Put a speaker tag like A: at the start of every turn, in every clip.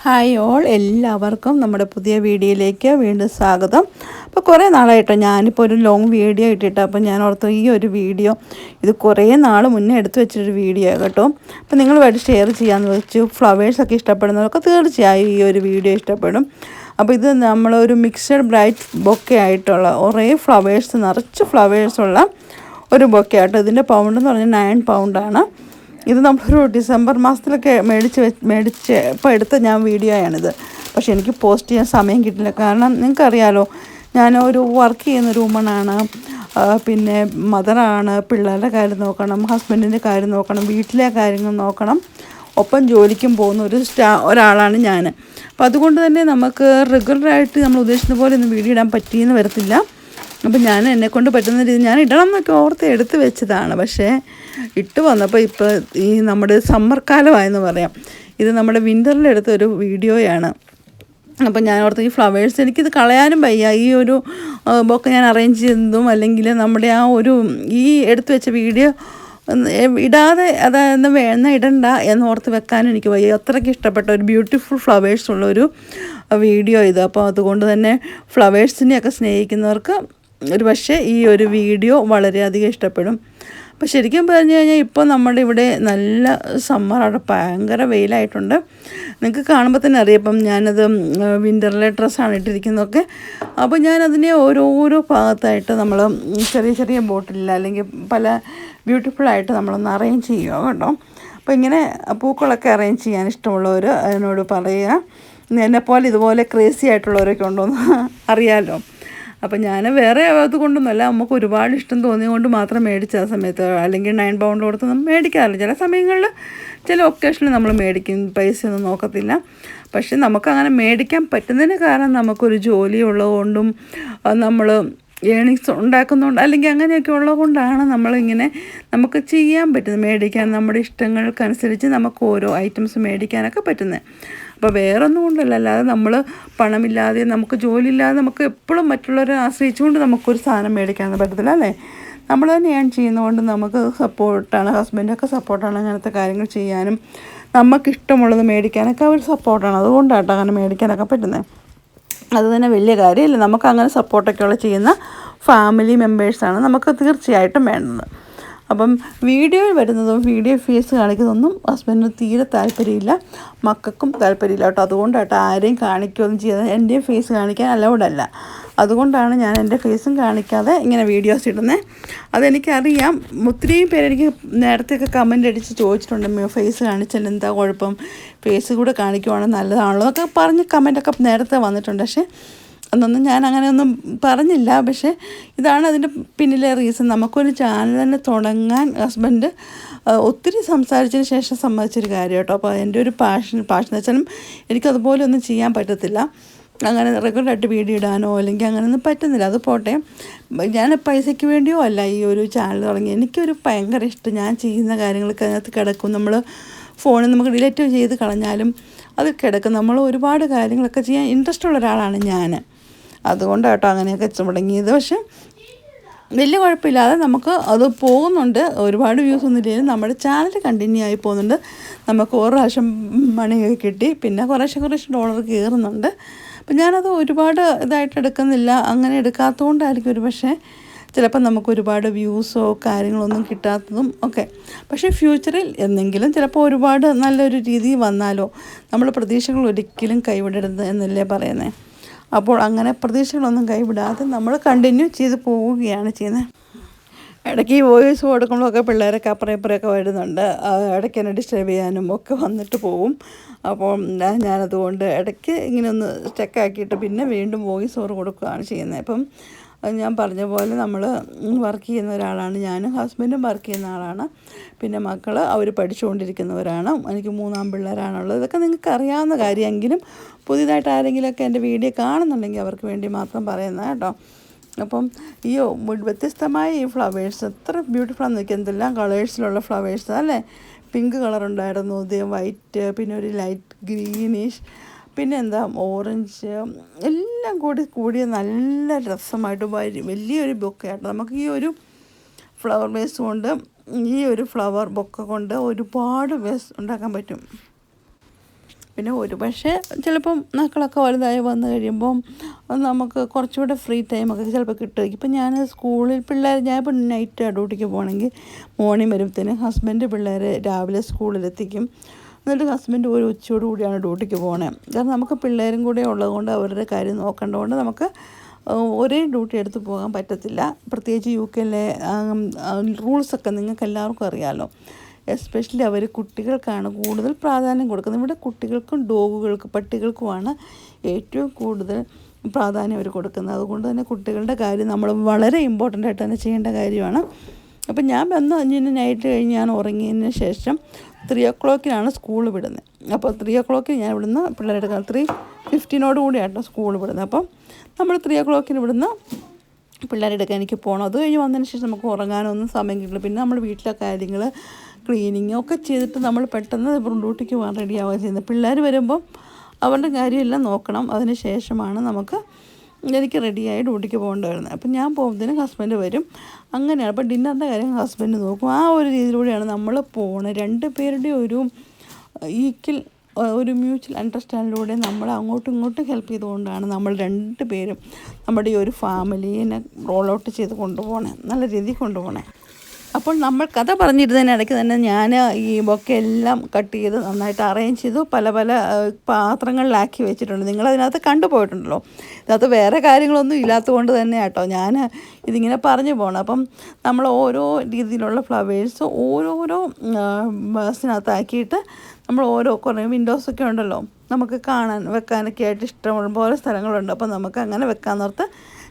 A: Hi all, എല്ലാവർക്കും നമ്മുടെ പുതിയ വീഡിയോയിലേക്ക് വീണ്ടും സ്വാഗതം. അപ്പോൾ കുറേ നാളായിട്ടോ ഞാനിപ്പോൾ ഒരു ലോങ് വീഡിയോ ഇട്ടിട്ട്, അപ്പോൾ ഞാൻ ഓർത്തു ഈ ഒരു വീഡിയോ ഇത് കുറേ നാൾ മുന്നേ എടുത്തു വെച്ചൊരു വീഡിയോ കേട്ടോ. അപ്പോൾ നിങ്ങളുമായിട്ട് ഷെയർ ചെയ്യാമെന്ന് വെച്ചു. ഫ്ലവേഴ്സൊക്കെ ഇഷ്ടപ്പെടുന്നവർക്ക് തീർച്ചയായും ഈ ഒരു വീഡിയോ ഇഷ്ടപ്പെടും. അപ്പോൾ ഇത് നമ്മളൊരു മിക്സഡ് ബ്രൈറ്റ് ബൊക്കെ ആയിട്ടുള്ള കുറേ ഫ്ലവേഴ്സ്, നിറച്ച് ഫ്ലവേഴ്സുള്ള ഒരു ബൊക്കെ ആട്ടോ. ഇതിൻ്റെ പൗണ്ട് എന്ന് പറഞ്ഞാൽ 9 പൗണ്ടാണ്. ഇത് നമ്മളൊരു ഡിസംബർ മാസത്തിലൊക്കെ മേടിച്ച് ഇപ്പോൾ എടുത്ത ഞാൻ വീഡിയോ ആണിത്. പക്ഷേ എനിക്ക് പോസ്റ്റ് ചെയ്യാൻ സമയം കിട്ടില്ല. കാരണം നിങ്ങൾക്കറിയാലോ, ഞാനൊരു വർക്ക് ചെയ്യുന്നൊരു വുമണാണ്, പിന്നെ മദറാണ്, പിള്ളേരുടെ കാര്യം നോക്കണം, ഹസ്ബൻഡിൻ്റെ കാര്യം നോക്കണം, വീട്ടിലെ കാര്യങ്ങൾ നോക്കണം, ഒപ്പം ജോലിക്കും പോകുന്ന ഒരാളാണ് ഞാൻ. അപ്പോൾ അതുകൊണ്ട് തന്നെ നമുക്ക് റെഗുലറായിട്ട് നമ്മൾ ഉദ്ദേശിക്കുന്ന പോലെ ഒന്നും വീഡിയോ ഇടാൻ പറ്റിയെന്ന് വരത്തില്ല. അപ്പം ഞാൻ എന്നെക്കൊണ്ട് പറ്റുന്ന രീതി ഞാൻ ഇടണം എന്നൊക്കെ ഓർത്ത് എടുത്ത് വെച്ചതാണ്. പക്ഷേ ഇട്ട് വന്നപ്പോൾ ഇപ്പോൾ ഈ നമ്മുടെ സമ്മർ കാലമായെന്ന് പറയാം. ഇത് നമ്മുടെ വിൻ്ററിലെടുത്തൊരു വീഡിയോയാണ്. അപ്പം ഞാൻ ഓർത്ത് ഈ ഫ്ലവേഴ്സ് എനിക്കിത് കളയാനും വയ്യ. ഈ ഒരു ബൊക്കെ ഞാൻ അറേഞ്ച് ചെയ്തതും അല്ലെങ്കിൽ നമ്മുടെ ആ ഒരു ഈ എടുത്തു വെച്ച വീഡിയോ ഇടാതെ അതെന്ന് ഇടണ്ട എന്നോർത്ത് വെക്കാനും എനിക്ക് വയ്യ. അത്രയ്ക്ക് ഇഷ്ടപ്പെട്ട ഒരു ബ്യൂട്ടിഫുൾ ഫ്ലവേഴ്സ് ഉള്ളൊരു വീഡിയോ ഇത്. അപ്പോൾ അതുകൊണ്ട് തന്നെ ഫ്ലവേഴ്സിനെയൊക്കെ സ്നേഹിക്കുന്നവർക്ക് ഒരു പക്ഷേ ഈ ഒരു വീഡിയോ വളരെയധികം ഇഷ്ടപ്പെടും. അപ്പോൾ ശരിക്കും പറഞ്ഞു കഴിഞ്ഞാൽ ഇപ്പോൾ നമ്മുടെ ഇവിടെ നല്ല സമ്മറാണ്, ഭയങ്കര വെയിലായിട്ടുണ്ട്. നിങ്ങൾക്ക് കാണുമ്പോൾ തന്നെ അറിയാം. ഇപ്പം ഞാനത് വിൻ്ററിലെ ഡ്രസ്സാണ് ഇട്ടിരിക്കുന്നതൊക്കെ. അപ്പോൾ ഞാനതിനെ ഓരോരോ ഭാഗത്തായിട്ട് നമ്മൾ ചെറിയ ചെറിയ ബോട്ടിൽ അല്ലെങ്കിൽ പല ബ്യൂട്ടിഫുള്ളായിട്ട് നമ്മളൊന്ന് അറേഞ്ച് ചെയ്യുക കേട്ടോ. അപ്പോൾ ഇങ്ങനെ പൂക്കളൊക്കെ അറേഞ്ച് ചെയ്യാൻ ഇഷ്ടമുള്ളവർ എന്നോട് പറയുക. എന്നെപ്പോലെ ഇതുപോലെ ക്രേസി ആയിട്ടുള്ളവരൊക്കെ ഉണ്ടോയെന്ന് അറിയാമല്ലോ. അപ്പം ഞാൻ വേറെ അതുകൊണ്ടൊന്നുമല്ല, നമുക്ക് ഒരുപാട് ഇഷ്ടം തോന്നിയതുകൊണ്ട് മാത്രം മേടിച്ച ആ സമയത്ത്. അല്ലെങ്കിൽ 9 പൗണ്ട് കൊടുത്ത് നമ്മൾ മേടിക്കാറില്ല. ചില സമയങ്ങളിൽ ചില ഒക്കേഷനിൽ നമ്മൾ മേടിക്കും, പൈസയൊന്നും നോക്കത്തില്ല. പക്ഷെ നമുക്കങ്ങനെ മേടിക്കാൻ പറ്റുന്നതിന് കാരണം നമുക്കൊരു ജോലി ഉള്ളതുകൊണ്ടും നമ്മൾ ഏണിങ്സ് ഉണ്ടാക്കുന്നുണ്ട്, അല്ലെങ്കിൽ അങ്ങനെയൊക്കെ ഉള്ളതുകൊണ്ടാണ് നമ്മളിങ്ങനെ നമുക്ക് ചെയ്യാൻ പറ്റുന്നത്, മേടിക്കാൻ നമ്മുടെ ഇഷ്ടങ്ങൾക്കനുസരിച്ച് നമുക്ക് ഓരോ ഐറ്റംസ് മേടിക്കാനൊക്കെ പറ്റുന്നത്. അപ്പോൾ വേറൊന്നും കൊണ്ടല്ല, അല്ലാതെ നമ്മൾ പണമില്ലാതെ നമുക്ക് ജോലിയില്ലാതെ നമുക്ക് എപ്പോഴും മറ്റുള്ളവരെ ആശ്രയിച്ചുകൊണ്ട് നമുക്കൊരു സാധനം മേടിക്കാനൊന്നും പറ്റത്തില്ല അല്ലേ. നമ്മൾ തന്നെ ഏൺ ചെയ്യുന്നതുകൊണ്ട് നമുക്ക് സപ്പോർട്ടാണ്, ഹസ്ബൻഡൊക്കെ സപ്പോർട്ടാണ് അങ്ങനത്തെ കാര്യങ്ങൾ ചെയ്യാനും നമുക്കിഷ്ടമുള്ളത് മേടിക്കാനൊക്കെ അവർ സപ്പോർട്ടാണ്. അതുകൊണ്ടാട്ടോ അങ്ങനെ മേടിക്കാനൊക്കെ പറ്റുന്നത്. അത് തന്നെ വലിയ കാര്യമില്ല. നമുക്കങ്ങനെ സപ്പോർട്ടൊക്കെയുള്ള ചെയ്യുന്ന ഫാമിലി മെമ്പേഴ്സാണ് നമുക്ക് തീർച്ചയായിട്ടും വേണ്ടത്. അപ്പം വീഡിയോയിൽ വരുന്നതും വീഡിയോ ഫേസ് കാണിക്കുന്നതൊന്നും ഹസ്ബൻഡിന് തീരെ താല്പര്യമില്ല, മക്കൾക്കും താല്പര്യമില്ല കേട്ടോ. അതുകൊണ്ടാട്ടോ ആരെയും കാണിക്കുകയൊന്നും ചെയ്യാതെ എൻ്റെയും ഫേസ് കാണിക്കാൻ അലൗഡല്ല. അതുകൊണ്ടാണ് ഞാൻ എൻ്റെ ഫേസും കാണിക്കാതെ ഇങ്ങനെ വീഡിയോസ് ഇടുന്നത്. അതെനിക്കറിയാം. ഒത്തിരി പേരെനിക്ക് നേരത്തെയൊക്കെ കമൻ്റ് അടിച്ച് ചോദിച്ചിട്ടുണ്ട്, ഫേസ് കാണിച്ചാൽ എന്താ കുഴപ്പം, ഫേസ് കൂടെ കാണിക്കുവാണെങ്കിൽ നല്ലതാണല്ലോ എന്നൊക്കെ പറഞ്ഞ് കമൻ്റൊക്കെ നേരത്തെ വന്നിട്ടുണ്ട്. പക്ഷേ അന്നൊന്നും ഞാൻ അങ്ങനെയൊന്നും പറഞ്ഞില്ല. പക്ഷേ ഇതാണ് അതിൻ്റെ പിന്നിലെ റീസൺ. നമുക്കൊരു ചാനൽ തന്നെ തുടങ്ങാൻ ഹസ്ബൻഡ് ഒത്തിരി സംസാരിച്ചതിന് ശേഷം സമ്മതിച്ചൊരു കാര്യം കേട്ടോ. അപ്പോൾ എൻ്റെ ഒരു പാഷൻ വെച്ചാലും എനിക്കതുപോലെ ഒന്നും ചെയ്യാൻ പറ്റത്തില്ല. അങ്ങനെ റെഗുലറായിട്ട് വീഡിയോ ഇടാനോ അല്ലെങ്കിൽ അങ്ങനെയൊന്നും പറ്റുന്നില്ല. അത് പോട്ടെ, ഞാൻ പൈസയ്ക്ക് വേണ്ടിയോ അല്ല ഈ ഒരു ചാനൽ തുടങ്ങി. എനിക്കൊരു ഭയങ്കര ഇഷ്ടം, ഞാൻ ചെയ്യുന്ന കാര്യങ്ങളൊക്കെ അതിനകത്ത് കിടക്കും. നമ്മൾ ഫോണിൽ നമുക്ക് ഡിലീറ്റ് ചെയ്ത് കളഞ്ഞാലും അത് കിടക്കും. നമ്മൾ ഒരുപാട് കാര്യങ്ങളൊക്കെ ചെയ്യാൻ ഇൻട്രസ്റ്റ് ഉള്ള ഒരാളാണ് ഞാൻ. അതുകൊണ്ടാണ് കേട്ടോ അങ്ങനെയൊക്കെ തുടങ്ങിയത്. പക്ഷെ വലിയ കുഴപ്പമില്ലാതെ നമുക്ക് അത് പോകുന്നുണ്ട്. ഒരുപാട് വ്യൂസ് ഒന്നും ഇല്ലെങ്കിലും നമ്മുടെ ചാനൽ കണ്ടിന്യൂ ആയി പോകുന്നുണ്ട്. നമുക്ക് ഒരു പ്രാവശ്യം മണിയൊക്കെ കിട്ടി, പിന്നെ കുറേശ്ശെ ഡോളർ കയറുന്നുണ്ട്. അപ്പം ഞാനത് ഒരുപാട് ഇതായിട്ട് എടുക്കുന്നില്ല. അങ്ങനെ എടുക്കാത്തതുകൊണ്ടായിരിക്കും ഒരു പക്ഷേ ചിലപ്പോൾ നമുക്ക് ഒരുപാട് വ്യൂസോ കാര്യങ്ങളൊന്നും കിട്ടാത്തതും ഒക്കെ. പക്ഷേ ഫ്യൂച്ചറിൽ എന്തെങ്കിലും ചിലപ്പോൾ ഒരുപാട് നല്ലൊരു രീതി വന്നാലോ, നമ്മൾ പ്രതീക്ഷകൾ ഒരിക്കലും കൈവിടരുത് എന്നല്ലേ പറയുന്നത്. അപ്പോൾ അങ്ങനെ പ്രതീക്ഷകളൊന്നും കൈവിടാതെ നമ്മൾ കണ്ടിന്യൂ ചെയ്ത് പോവുകയാണ് ചെയ്യുന്നത്. ഇടയ്ക്ക് ഈ വോയിസ് കൊടുക്കുമ്പോഴൊക്കെ പിള്ളേരൊക്കെ അപ്പുറം ഇപ്പുറമൊക്കെ വരുന്നുണ്ട്. ഇടയ്ക്ക് എന്നെ ഡിസ്റ്റർബ് ചെയ്യാനും ഒക്കെ വന്നിട്ട് പോവും. അപ്പോൾ ഞാനതുകൊണ്ട് ഇടയ്ക്ക് ഇങ്ങനെ ഒന്ന് സ്റ്റക്കാക്കിയിട്ട് പിന്നെ വീണ്ടും വോയിസ് ഓവർ കൊടുക്കുകയാണ് ചെയ്യുന്നത്. അപ്പം ഞാൻ പറഞ്ഞ പോലെ നമ്മൾ വർക്ക് ചെയ്യുന്ന ഒരാളാണ് ഞാൻ, ഹസ്ബൻഡും വർക്ക് ചെയ്യുന്ന ആളാണ്. പിന്നെ മക്കൾ അവർ പഠിച്ചുകൊണ്ടിരിക്കുന്നവരാണ്. എനിക്ക് 3 ആൺപിള്ളേരാണുള്ളത്. ഇതൊക്കെ നിങ്ങൾക്ക് അറിയാവുന്ന കാര്യമെങ്കിലും പുതിയതായിട്ട് ആരെങ്കിലുമൊക്കെ എൻ്റെ വീഡിയോ കാണുന്നുണ്ടെങ്കിൽ അവർക്ക് വേണ്ടി മാത്രം പറയുന്നത് കേട്ടോ. അപ്പം ഈ വ്യത്യസ്തമായ ഈ ഫ്ലവേഴ്സ് എത്ര ബ്യൂട്ടിഫുള്ളാന്ന് നോക്കി, എന്തെല്ലാം കളേഴ്സിലുള്ള ഫ്ലവേഴ്സ് അല്ലേ. പിങ്ക് കളറുണ്ടായിരുന്നു, ഇത് വൈറ്റ്, പിന്നെ ഒരു ലൈറ്റ് ഗ്രീനിഷ്, പിന്നെ എന്താ ഓറഞ്ച്, എല്ലാം കൂടിയ നല്ല രസമായിട്ട് വലിയൊരു ബൊക്കെയായിട്ട് നമുക്ക് ഈ ഒരു ഫ്ലവർ വേസ് കൊണ്ട്, ഈ ഒരു ഫ്ലവർ ബൊക്കെ കൊണ്ട് ഒരുപാട് വേസ്റ്റ് ഉണ്ടാക്കാൻ പറ്റും. പിന്നെ ഒരു പക്ഷേ ചിലപ്പം മക്കളൊക്കെ വലുതായി വന്നു കഴിയുമ്പം നമുക്ക് കുറച്ചുകൂടെ ഫ്രീ ടൈമൊക്കെ ചിലപ്പോൾ കിട്ടുമായിരിക്കും. ഇപ്പം ഞാൻ സ്കൂളിൽ ഞാൻ ഇപ്പം നൈറ്റ് ഡ്യൂട്ടിക്ക് പോകണമെങ്കിൽ മോർണിംഗ് വരുമ്പത്തേന് ഹസ്ബൻഡ് പിള്ളേരെ രാവിലെ സ്കൂളിലെത്തിക്കും. എന്നിട്ട് ഹസ്ബൻഡ് ഒരു ഉച്ചയോട് കൂടിയാണ് ഡ്യൂട്ടിക്ക് പോകണത്. കാരണം നമുക്ക് പിള്ളേരും കൂടെ ഉള്ളതുകൊണ്ട് അവരുടെ കാര്യം നോക്കേണ്ടതുകൊണ്ട് നമുക്ക് ഒരേ ഡ്യൂട്ടി എടുത്ത് പോകാൻ പറ്റത്തില്ല. പ്രത്യേകിച്ച് UK-ലെ റൂൾസൊക്കെ നിങ്ങൾക്ക് എല്ലാവർക്കും അറിയാമല്ലോ. എസ്പെഷ്യലി അവർ കുട്ടികൾക്കാണ് കൂടുതൽ പ്രാധാന്യം കൊടുക്കുന്നത്. ഇവിടെ കുട്ടികൾക്കും പട്ടികൾക്കുമാണ് ഏറ്റവും കൂടുതൽ പ്രാധാന്യം അവർ കൊടുക്കുന്നത്. അതുകൊണ്ട് തന്നെ കുട്ടികളുടെ കാര്യം നമ്മൾ വളരെ ഇമ്പോർട്ടൻ്റ് ആയിട്ട് തന്നെ ചെയ്യേണ്ട കാര്യമാണ്. അപ്പം ഞാൻ വന്ന് 5 നൈറ്റ് കഴിഞ്ഞ് ഞാൻ ഉറങ്ങിയതിന് ശേഷം 3 o'clock-നാണ് സ്കൂൾ വിടുന്നത്. അപ്പോൾ 3 o'clock ഞാൻ ഇവിടുന്ന് പിള്ളേരുടെ 3:15 കൂടിയാട്ടോ സ്കൂൾ വിടുന്നത്. അപ്പം നമ്മൾ 3 o'clock ഇവിടുന്ന് പിള്ളേരെ എടുക്കാൻ എനിക്ക് പോകണം. അത് കഴിഞ്ഞ് വന്നതിന് ശേഷം നമുക്ക് ഉറങ്ങാനൊന്നും സമയം കിട്ടില്ല. പിന്നെ നമ്മൾ വീട്ടിലെ കാര്യങ്ങൾ ക്ലീനിങ് ഒക്കെ ചെയ്തിട്ട് നമ്മൾ പെട്ടെന്ന് ഡ്യൂട്ടിക്ക് പോകാൻ റെഡിയാവുക ചെയ്യുന്നത്. പിള്ളേർ വരുമ്പം അവരുടെ കാര്യമെല്ലാം നോക്കണം. അതിന് ശേഷമാണ് എനിക്ക് റെഡിയായി ഡ്യൂട്ടിക്ക് പോകേണ്ടി വരുന്നത്. അപ്പം ഞാൻ പോകുന്നതിന് ഹസ്ബൻഡ് വരും. അങ്ങനെയാണ്. അപ്പോൾ ഡിന്നറിൻ്റെ കാര്യം ഹസ്ബൻഡ് നോക്കും. ആ ഒരു രീതിയിലൂടെയാണ് നമ്മൾ പോകുന്നത്. 2 പേരുടെ ഒരു മ്യൂച്വൽ അണ്ടർസ്റ്റാൻഡിലൂടെ നമ്മൾ അങ്ങോട്ടും ഇങ്ങോട്ടും ഹെൽപ്പ് ചെയ്തുകൊണ്ടാണ് നമ്മൾ 2 പേരും നമ്മുടെ ഈ ഒരു ഫാമിലീനെ റോൾ ഔട്ട് ചെയ്ത് കൊണ്ടുപോകണേ, നല്ല രീതിയിൽ കൊണ്ടുപോകണേ. അപ്പോൾ നമ്മൾ കഥ പറഞ്ഞിരുന്നതിനിടയ്ക്ക് തന്നെ ഞാൻ ഈ ബൊക്കെ എല്ലാം കട്ട് ചെയ്ത് നന്നായിട്ട് അറേഞ്ച് ചെയ്തു പല പാത്രങ്ങളിലാക്കി വെച്ചിട്ടുണ്ട്. നിങ്ങളതിനകത്ത് കണ്ടുപോയിട്ടുണ്ടല്ലോ. ഇതിനകത്ത് വേറെ കാര്യങ്ങളൊന്നും ഇല്ലാത്തത് കൊണ്ട് തന്നെ കേട്ടോ ഞാൻ ഇതിങ്ങനെ പറഞ്ഞു പോകണം. അപ്പം നമ്മൾ ഓരോ രീതിയിലുള്ള ഫ്ലവേഴ്സ് ഓരോരോ ബസ്സിനകത്താക്കിയിട്ട് നമ്മൾ കുറേ വിൻഡോസൊക്കെ ഉണ്ടല്ലോ, നമുക്ക് വെക്കാനൊക്കെ ആയിട്ട് ഇഷ്ടമുള്ള പോലെ സ്ഥലങ്ങളുണ്ട്. അപ്പോൾ നമുക്ക് അങ്ങനെ വെക്കാമെന്നോർത്ത്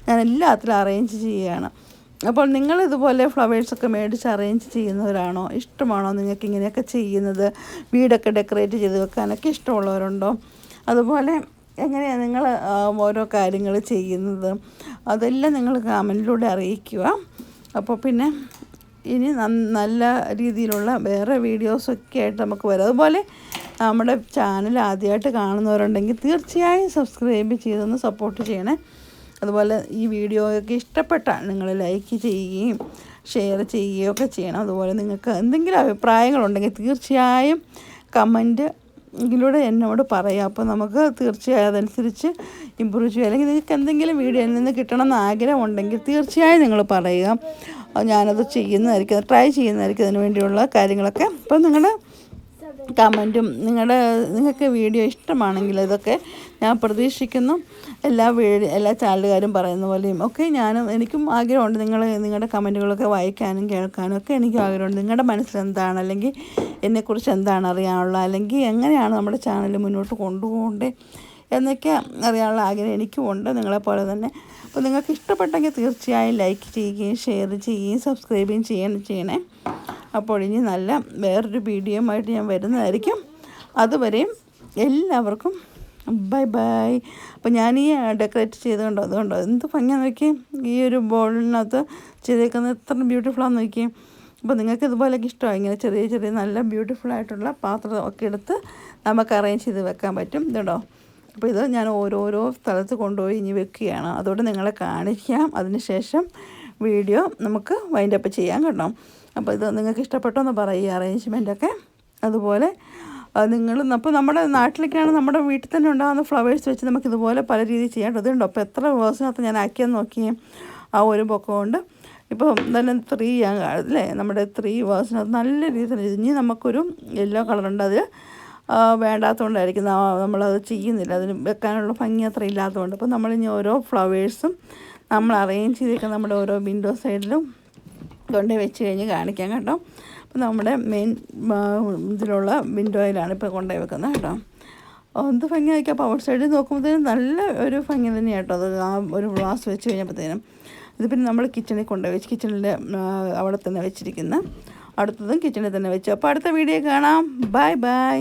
A: ഞാൻ എല്ലാത്തിലും അറേഞ്ച് ചെയ്യുകയാണ്. അപ്പോൾ നിങ്ങളിതുപോലെ ഫ്ലവേഴ്സൊക്കെ മേടിച്ച് അറേഞ്ച് ചെയ്യുന്നവരാണോ? ഇഷ്ടമാണോ നിങ്ങൾക്ക് ഇങ്ങനെയൊക്കെ ചെയ്യുന്നത്? വീടൊക്കെ ഡെക്കറേറ്റ് ചെയ്ത് വെക്കാനൊക്കെ ഇഷ്ടമുള്ളവരുണ്ടോ? അതുപോലെ എങ്ങനെയാണ് നിങ്ങൾ ഓരോ കാര്യങ്ങൾ ചെയ്യുന്നത്? അതെല്ലാം നിങ്ങൾ കമൻറ്റിലൂടെ അറിയിക്കുക. അപ്പോൾ പിന്നെ ഇനി നല്ല രീതിയിലുള്ള വേറെ വീഡിയോസൊക്കെ ആയിട്ട് നമുക്ക് വരാം. അതുപോലെ നമ്മുടെ ചാനൽ ആദ്യമായിട്ട് കാണുന്നവരുണ്ടെങ്കിൽ തീർച്ചയായും സബ്സ്ക്രൈബ് ചെയ്തൊന്ന് സപ്പോർട്ട് ചെയ്യണേ. അതുപോലെ ഈ വീഡിയോയൊക്കെ ഇഷ്ടപ്പെട്ടാൽ നിങ്ങൾ ലൈക്ക് ചെയ്യുകയും ഷെയർ ചെയ്യുകയും ഒക്കെ ചെയ്യണം. അതുപോലെ നിങ്ങൾക്ക് എന്തെങ്കിലും അഭിപ്രായങ്ങളുണ്ടെങ്കിൽ തീർച്ചയായും കമൻറ്റിലൂടെ എന്നോട് പറയാം. അപ്പോൾ നമുക്ക് തീർച്ചയായും അതനുസരിച്ച് ഇമ്പ്രൂവ് ചെയ്യുക. അല്ലെങ്കിൽ നിങ്ങൾക്ക് എന്തെങ്കിലും വീഡിയോയിൽ നിന്ന് കിട്ടണമെന്ന് ആഗ്രഹമുണ്ടെങ്കിൽ തീർച്ചയായും നിങ്ങൾ പറയുക. ഞാനത് ട്രൈ ചെയ്യുന്നതായിരിക്കും അതിന് വേണ്ടിയുള്ള കാര്യങ്ങളൊക്കെ. അപ്പം നിങ്ങളുടെ കമൻറ്റും നിങ്ങൾക്ക് വീഡിയോ ഇഷ്ടമാണെങ്കിൽ ഇതൊക്കെ ഞാൻ പ്രതീക്ഷിക്കുന്നു. എല്ലാ ചാനലുകാരും പറയുന്ന പോലെയും ഒക്കെ എനിക്കും ആഗ്രഹമുണ്ട് നിങ്ങളുടെ കമൻറ്റുകളൊക്കെ വായിക്കാനും കേൾക്കാനും ഒക്കെ എനിക്കും ആഗ്രഹമുണ്ട്. നിങ്ങളുടെ മനസ്സിലെന്താണ്, അല്ലെങ്കിൽ എന്നെക്കുറിച്ച് എന്താണ് അറിയാനുള്ളത്, അല്ലെങ്കിൽ എങ്ങനെയാണ് നമ്മുടെ ചാനൽ മുന്നോട്ട് കൊണ്ടുപോകേണ്ടത് എന്നൊക്കെ അറിയാനുള്ള ആഗ്രഹം എനിക്കുമുണ്ട്, നിങ്ങളെപ്പോലെ തന്നെ. അപ്പോൾ നിങ്ങൾക്ക് ഇഷ്ടപ്പെട്ടെങ്കിൽ തീർച്ചയായും ലൈക്ക് ചെയ്യുകയും ഷെയർ ചെയ്യുകയും സബ്സ്ക്രൈബും ചെയ്യണേ. അപ്പോൾ ഇനി നല്ല വേറൊരു വീഡിയോയുമായിട്ട് ഞാൻ വരുന്നതായിരിക്കും. അതുവരെയും എല്ലാവർക്കും ബൈ. അപ്പോൾ ഞാൻ ഈ ഡെക്കറേറ്റ് ചെയ്തുകൊണ്ടോ അതുകൊണ്ടോ എന്ത് ഭംഗിയാന്ന് നോക്കി, ഈ ഒരു ബോളിനകത്ത് ചെയ്തേക്കുന്നത് എത്ര ബ്യൂട്ടിഫുള്ളാന്ന് നോക്കി. അപ്പോൾ നിങ്ങൾക്ക് ഇതുപോലെയൊക്കെ ഇഷ്ടമാണ് ഇങ്ങനെ ചെറിയ നല്ല ബ്യൂട്ടിഫുള്ളായിട്ടുള്ള പാത്രം ഒക്കെ എടുത്ത് നമുക്ക് അറേഞ്ച് ചെയ്ത് വെക്കാൻ പറ്റും. ഇതുണ്ടോ? അപ്പോൾ ഇത് ഞാൻ ഓരോരോ സ്ഥലത്ത് കൊണ്ടുപോയി ഇനി വെക്കുകയാണ്. അതുകൊണ്ട് നിങ്ങളെ കാണിക്കാം. അതിനുശേഷം വീഡിയോ നമുക്ക് വൈൻഡപ്പ് ചെയ്യാം കേട്ടോ. അപ്പോൾ ഇത് നിങ്ങൾക്ക് ഇഷ്ടപ്പെട്ടോ എന്ന് പറയും ഈ അറേഞ്ച്മെൻറ്റൊക്കെ. അതുപോലെ അപ്പോൾ നമ്മുടെ നാട്ടിലേക്കാണ് നമ്മുടെ വീട്ടിൽ തന്നെ ഉണ്ടാകുന്ന ഫ്ലവേഴ്സ് വെച്ച് നമുക്കിതുപോലെ പല രീതിയിൽ ചെയ്യാം. അതുണ്ടോ? അപ്പോൾ എത്ര വേഴ്സിനകത്ത് ഞാൻ ആക്കിയെന്ന് നോക്കിയേ. ആ ഒരു ബൊക്ക കൊണ്ട് ഇപ്പോൾ തന്നെ 3 അല്ലേ, നമ്മുടെ 3 വേഴ്സിനകത്ത് നല്ല രീതിയിൽ. ഇനി നമുക്കൊരു യെല്ലോ കളറുണ്ട്, അത് വേണ്ടാത്തതുകൊണ്ടായിരിക്കും നമ്മളത് ചെയ്യുന്നില്ല. അതിന് വെക്കാനുള്ള ഭംഗി അത്ര ഇല്ലാത്തതുകൊണ്ട്. അപ്പോൾ നമ്മളിനി ഓരോ ഫ്ലവേഴ്സും നമ്മൾ അറേഞ്ച് ചെയ്തേക്കാം നമ്മുടെ ഓരോ വിൻഡോ സൈഡിലും കൊണ്ടുപോയി വെച്ച് കഴിഞ്ഞ് കാണിക്കാം കേട്ടോ. അപ്പോൾ നമ്മുടെ മെയിൻ ഇതിലുള്ള വിൻഡോയിലാണ് ഇപ്പോൾ കൊണ്ടുപോയി വെക്കുന്നത് കേട്ടോ. എന്ത് ഭംഗി ആയിരിക്കും. അപ്പോൾ ഔട്ട് സൈഡിൽ നോക്കുമ്പോഴത്തേനും നല്ല ഒരു ഭംഗി തന്നെയാണ് കേട്ടോ. അത് ആ ഒരു ഗ്ലാസ് വെച്ച് കഴിഞ്ഞപ്പോഴത്തേനും ഇത് പിന്നെ നമ്മൾ കിച്ചണിൽ കൊണ്ടുപോയി വെച്ച് കിച്ചണിൽ അവിടെ തന്നെ വെച്ചിരിക്കുന്ന അടുത്തതും കിച്ചണിൽ തന്നെ വെച്ചു. അപ്പോൾ അടുത്ത വീഡിയോ കാണാം. ബൈ.